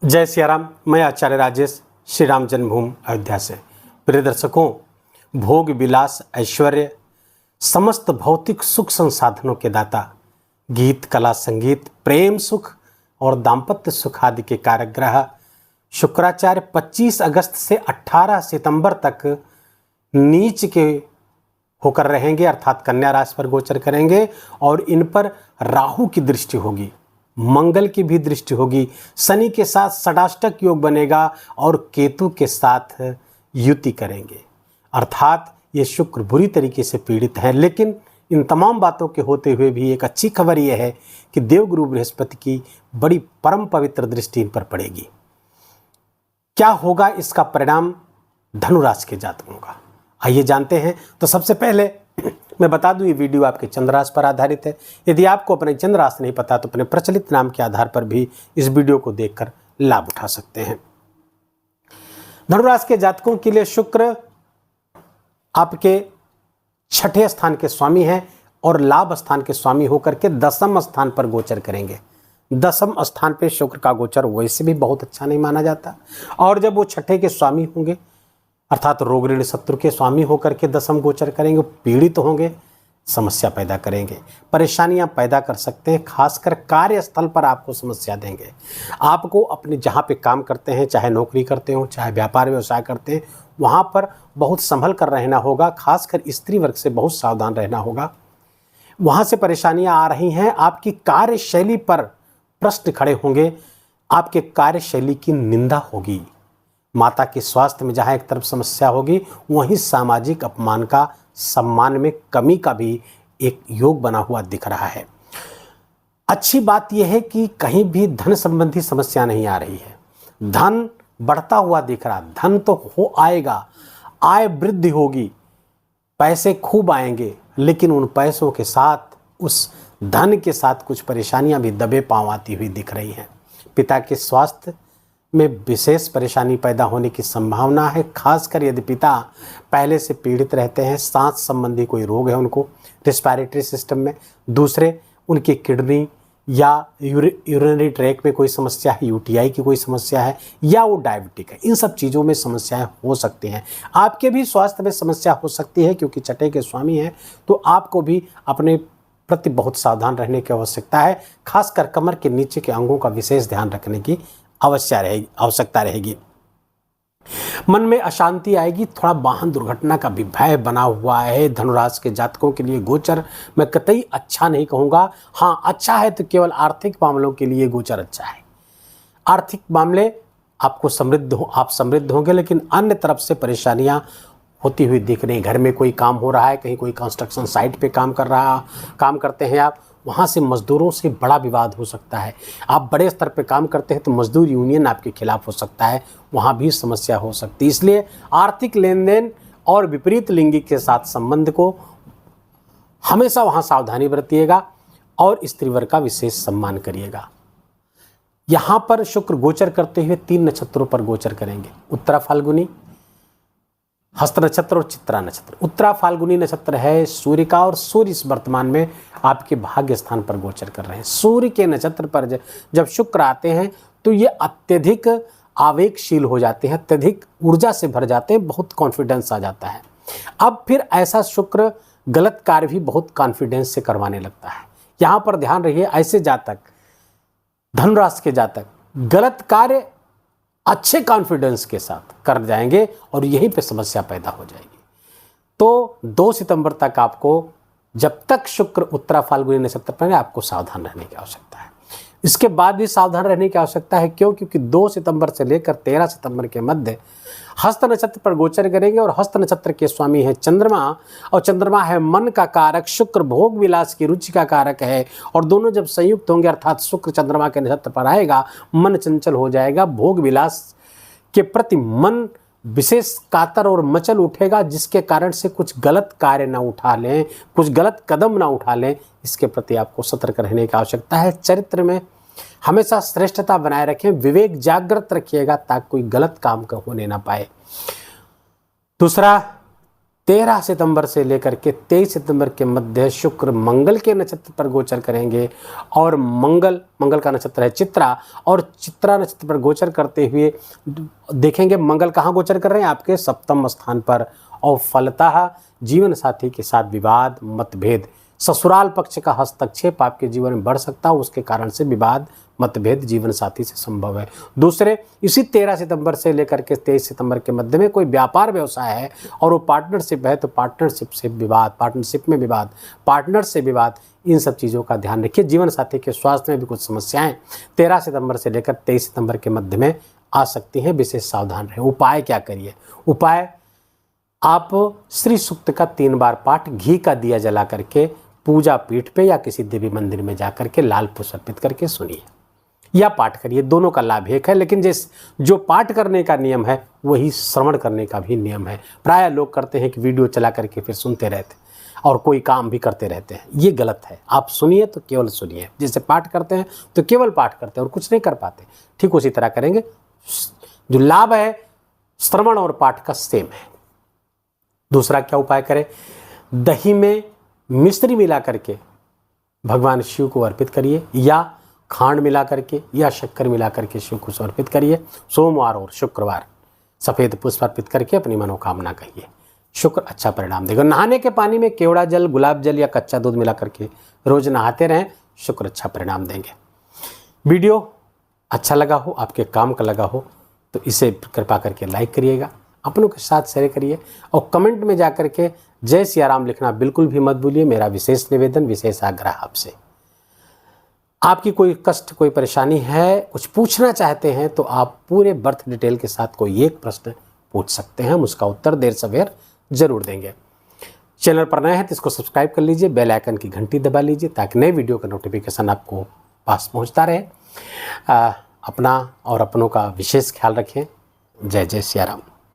जय सिया राम। मैं आचार्य राजेश श्री राम जन्मभूमि अयोध्या से। प्रिय दर्शकों, भोग विलास ऐश्वर्य समस्त भौतिक सुख संसाधनों के दाता, गीत कला संगीत प्रेम सुख और दाम्पत्य सुख आदि के कारक ग्रह शुक्राचार्य 25 अगस्त से 18 सितंबर तक नीच के होकर रहेंगे, अर्थात कन्या राशि पर गोचर करेंगे और इन पर राहु की दृष्टि होगी, मंगल की भी दृष्टि होगी, शनि के साथ षडाष्टक योग बनेगा और केतु के साथ युति करेंगे। अर्थात ये शुक्र बुरी तरीके से पीड़ित है। लेकिन इन तमाम बातों के होते हुए भी एक अच्छी खबर यह है कि देवगुरु बृहस्पति की बड़ी परम पवित्र दृष्टि इन पर पड़ेगी। क्या होगा इसका परिणाम धनु राशि के जातकों का, आइए जानते हैं। तो सबसे पहले मैं बता दूं, ये वीडियो आपके चंद्र राशि पर आधारित है। यदि आपको अपने चंद्र राशि नहीं पता तो अपने प्रचलित नाम के आधार पर भी इस वीडियो को देखकर लाभ उठा सकते हैं। धनु राशि के जातकों के लिए शुक्र आपके छठे स्थान के स्वामी हैं और लाभ स्थान के स्वामी होकर के दसम स्थान पर गोचर करेंगे। दसम स्थान पे शुक्र का गोचर वैसे भी बहुत अच्छा नहीं माना जाता, और जब वो छठे के स्वामी होंगे अर्थात रोग ऋण शत्रु के स्वामी होकर के दसम गोचर करेंगे, पीड़ित होंगे, समस्या पैदा करेंगे, परेशानियां पैदा कर सकते हैं। खासकर कार्यस्थल पर आपको समस्या देंगे। आपको अपने जहां पे काम करते हैं, चाहे नौकरी करते हो, चाहे व्यापार व्यवसाय करते हैं, वहां पर बहुत संभल कर रहना होगा। खासकर स्त्री वर्ग से बहुत सावधान रहना होगा। वहां से परेशानियां आ रही हैं, आपकी कार्यशैली पर प्रश्न खड़े होंगे, आपके कार्यशैली की निंदा होगी। माता के स्वास्थ्य में जहां एक तरफ समस्या होगी, वहीं सामाजिक अपमान का, सम्मान में कमी का भी एक योग बना हुआ दिख रहा है। अच्छी बात यह है कि कहीं भी धन संबंधी समस्या नहीं आ रही है। धन बढ़ता हुआ दिख रहा, धन तो हो आएगा, आय वृद्धि होगी, पैसे खूब आएंगे, लेकिन उन पैसों के साथ, उस धन के साथ कुछ परेशानियां भी दबे पांव आती हुई दिख रही हैं। पिता के स्वास्थ्य में विशेष परेशानी पैदा होने की संभावना है। खासकर यदि पिता पहले से पीड़ित रहते हैं, सांस संबंधी कोई रोग है उनको, रेस्पिरेटरी सिस्टम में, दूसरे उनकी किडनी या यूरिनरी ट्रैक में कोई समस्या है, यूटीआई की कोई समस्या है, या वो डायबिटिक है, इन सब चीज़ों में समस्याएं हो सकती हैं। आपके भी स्वास्थ्य में समस्या हो सकती है, क्योंकि छठे के स्वामी हैं, तो आपको भी अपने प्रति बहुत सावधान रहने की आवश्यकता है। खासकर कमर के नीचे के अंगों का विशेष ध्यान रखने की आवश्यकता रहेगी। मन में अशांति आएगी, थोड़ा वाहन दुर्घटना का भी भय बना हुआ है। धनुराशि के जातकों के लिए गोचर मैं कतई अच्छा नहीं कहूँगा। हाँ, अच्छा है तो केवल आर्थिक मामलों के लिए गोचर अच्छा है। आर्थिक मामले आपको आप समृद्ध होंगे, लेकिन अन्य तरफ से परेशानियां होती हुई दिख रही। घर में कोई काम हो रहा है, कहीं कोई कंस्ट्रक्शन साइट पे काम करते हैं आप, वहाँ से मजदूरों से बड़ा विवाद हो सकता है। आप बड़े स्तर पे काम करते हैं तो मजदूर यूनियन आपके खिलाफ हो सकता है, वहाँ भी समस्या हो सकती है। इसलिए आर्थिक लेन देन और विपरीत लिंगी के साथ संबंध को हमेशा वहाँ सावधानी बरतिएगा और स्त्री वर्ग का विशेष सम्मान करिएगा। यहाँ पर शुक्र गोचर करते हुए 3 नक्षत्रों पर गोचर करेंगे, उत्तरा फाल्गुनी, हस्त नक्षत्र और चित्रा नक्षत्र। उत्तरा फाल्गुनी नक्षत्र है सूर्य का, और सूर्य इस वर्तमान में आपके भाग्य स्थान पर गोचर कर रहे हैं। सूर्य के नक्षत्र पर जब शुक्र आते हैं तो ये अत्यधिक आवेगशील हो जाते हैं, अत्यधिक ऊर्जा से भर जाते हैं, बहुत कॉन्फिडेंस आ जाता है। अब फिर ऐसा शुक्र गलत कार्य भी बहुत कॉन्फिडेंस से करवाने लगता है। यहाँ पर ध्यान रखिए, ऐसे जातक, धनु राशि के जातक गलत कार्य अच्छे कॉन्फिडेंस के साथ कर जाएंगे और यहीं पे समस्या पैदा हो जाएगी। तो 2 सितंबर तक आपको, जब तक शुक्र उत्तरा फाल्गुनी नक्षत्र पर है, आपको सावधान रहने की आवश्यकता है। इसके बाद भी सावधान रहने की आवश्यकता है। क्यों? क्योंकि 2 सितंबर से लेकर 13 सितंबर के मध्य हस्त नक्षत्र पर गोचर करेंगे, और हस्त नक्षत्र के स्वामी है चंद्रमा, और चंद्रमा है मन का कारक, शुक्र भोग विलास की रुचि का कारक है, और दोनों जब संयुक्त होंगे अर्थात शुक्र चंद्रमा के नक्षत्र पर आएगा, मन चंचल हो जाएगा, भोग विलास के प्रति मन विशेष कातर और मचल उठेगा, जिसके कारण से कुछ गलत कार्य ना उठा लें, कुछ गलत कदम ना उठा लें। इसके प्रति आपको सतर्क रहने की आवश्यकता है। चरित्र में हमेशा श्रेष्ठता बनाए रखें, विवेक जागृत रखिएगा ताकि कोई गलत काम होने ना पाए। दूसरा, 13 सितंबर से लेकर के 23 सितंबर के मध्य शुक्र मंगल के नक्षत्र पर गोचर करेंगे और मंगल का नक्षत्र है चित्रा, और चित्रा नक्षत्र पर गोचर करते हुए देखेंगे मंगल कहाँ गोचर कर रहे हैं, आपके सप्तम स्थान पर। और फलतः जीवन साथी के साथ विवाद, मतभेद, ससुराल पक्ष का हस्तक्षेप आपके जीवन में बढ़ सकता है, उसके कारण से विवाद, मतभेद जीवन साथी से संभव है। दूसरे, इसी 13 सितंबर से लेकर के 23 सितंबर के मध्य में कोई व्यापार व्यवसाय है और वो पार्टनरशिप है, तो पार्टनरशिप से विवाद, पार्टनरशिप में विवाद, पार्टनर से विवाद, इन सब चीज़ों का ध्यान रखिए। जीवन साथी के स्वास्थ्य में भी कुछ समस्याएं 13 सितंबर से लेकर 23 सितंबर के मध्य में आ सकती हैं, विशेष सावधान रहें। उपाय क्या करिए? उपाय, आप श्री सूक्त का 3 बार पाठ घी का दिया जला करके पूजा पीठ पे या किसी देवी मंदिर में जाकर के लाल पुष्प अर्पित करके सुनिए या पाठ करिए। दोनों का लाभ एक है, लेकिन जो पाठ करने का नियम है वही श्रवण करने का भी नियम है। प्राय लोग करते हैं कि वीडियो चला करके फिर सुनते रहते और कोई काम भी करते रहते हैं, ये गलत है। आप सुनिए तो केवल सुनिए, जैसे पाठ करते हैं तो केवल पाठ करते हैं और कुछ नहीं कर पाते, ठीक उसी तरह करेंगे। जो लाभ है श्रवण और पाठ का सेम है। दूसरा क्या उपाय करें? दही में मिश्री मिला करके भगवान शिव को अर्पित करिए, या खांड मिला करके या शक्कर मिला करके शिव को अर्पित करिए। सोमवार और शुक्रवार सफ़ेद पुष्प अर्पित करके अपनी मनोकामना कहिए, शुक्र अच्छा परिणाम देगा। नहाने के पानी में केवड़ा जल, गुलाब जल या कच्चा दूध मिला करके रोज नहाते रहें, शुक्र अच्छा परिणाम देंगे। वीडियो अच्छा लगा हो, आपके काम का लगा हो, तो इसे कृपा करके लाइक करिएगा, अपनों के साथ शेयर करिए और कमेंट में जाकर के जय सिया राम लिखना बिल्कुल भी मत भूलिए। मेरा विशेष निवेदन, विशेष आग्रह आपसे। आपकी कोई कष्ट, कोई परेशानी है, कुछ पूछना चाहते हैं तो आप पूरे बर्थ डिटेल के साथ कोई एक प्रश्न पूछ सकते हैं, हम उसका उत्तर देर सवेर जरूर देंगे। चैनल पर नए हैं तो इसको सब्सक्राइब कर लीजिए, बेल आइकन की घंटी दबा लीजिए ताकि नए वीडियो का नोटिफिकेशन आपको पास पहुंचता रहे। अपना और अपनों का विशेष ख्याल रखें। जय जय सिया राम।